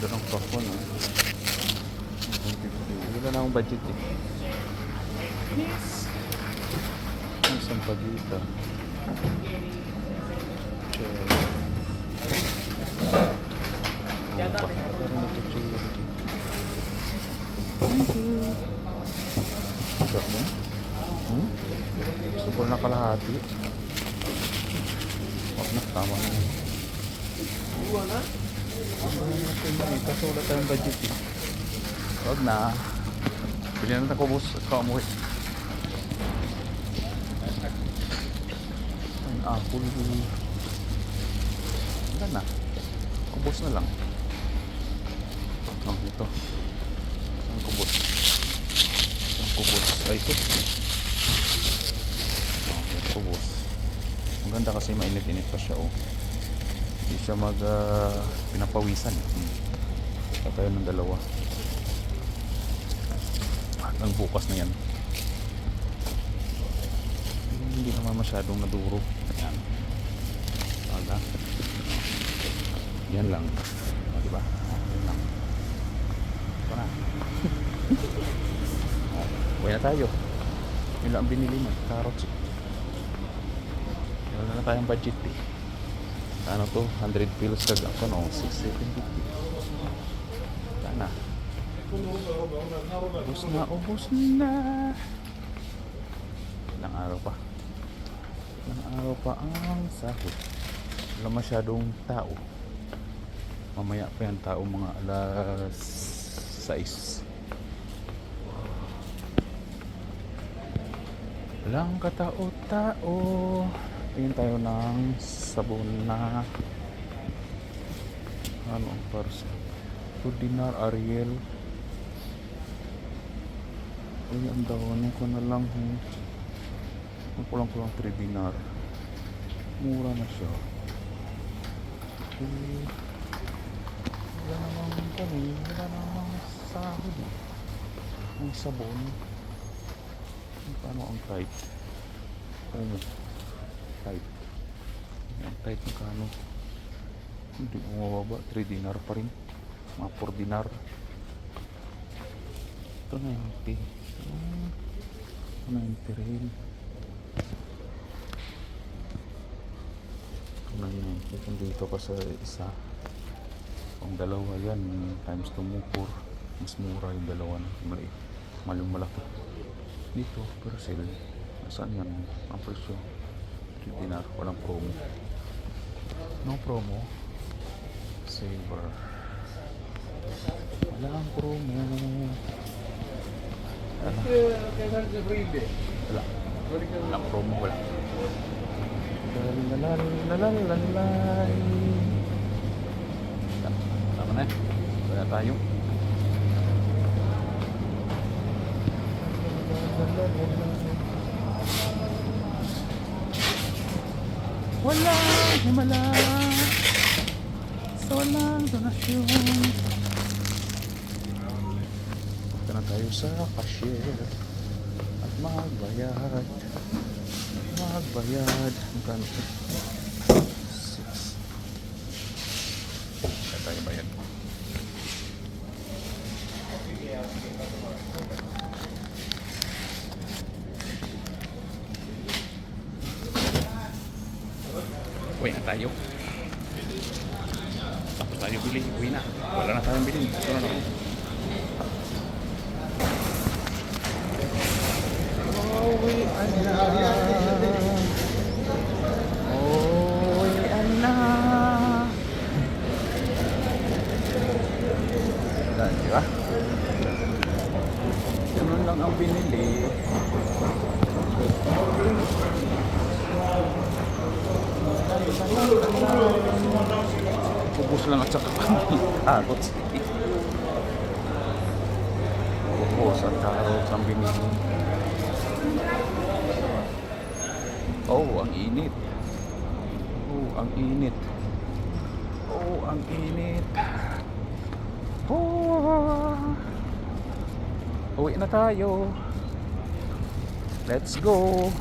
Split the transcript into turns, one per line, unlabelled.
Ganda ng pakwan ah. 150. Wala na akong budget eh. Ang sampagita. Supol na kalahati. Wag na, tama na. Kaso wala tayong budget eh. Wag na. Bilhin natin kubos at kamuhi. Ang apple. Wala na. Kubos na lang. Ito. Ang kubos. Ang kubos. Ay, ito. Kubos. Ang ganda kasi mainit-init pa siya, oh. Hindi siya pinapawisan. Kaya ng dalawa. Ang bukas na yan. Hindi naman masyadong nadurog. Ayan. Aga. Yan lang. O, diba? Yan lang. Ito na. Uwi na tayo. Yun lang ang binili mo. Carrots. Wala na tayong budget eh. Ano to? 100 pills kag ako no? 6,750. Wala na. Ubus na, ubus na. Ilang araw pa. Ilang araw pa ang sahod. Wala masyadong tao. Mamaya pa yan tao, mga alas 6. Walang katao-tao. Tingin tayo ng sabon na ano ang parsa. 2 dinar Ariel. Ay, ang dawan ko na lang. Ang kulang-kulang 3 dinar. Mura na siya. Okay. Wala namang kami. Wala namang sahod. Ang sabon. Paano ang type? Ano? Type. Ang type ng kano. Hindi mo mababa. 3 dinar pa rin. Mga 4 dinar. Ito na yung tea. Ano yung tiril? Ano yun? Kung dito pa sa isa. Kung dalawa yan, times 2 mo 4. Mas mura yung dalawa na. Malaki. Dito, pero sale. Saan yan? Ang presyo? 3 dinar. Walang promo. No promo. Silver. Walang promo. Wala. Walang promo. Wala. Lalalalalalay. Tama na. Wala tayo. Wala himala sa walang donasyon. Punta na tayo sa cashier at magbayad. Magkano ito? 6. Kaya tayo bayad. Uwi na tayo. Tapos tayo bili. Uwi na. Wala na tayong bilhin. Ito na. Uwian na. Uwian na. Di ba? Ganun lang ang binili. Ubus lang at saka carrots. Ubus at carrots ang binili. Oh, ang init. Oh, ang init. Oh, ang init. Oh. Uwi na tayo. Let's go.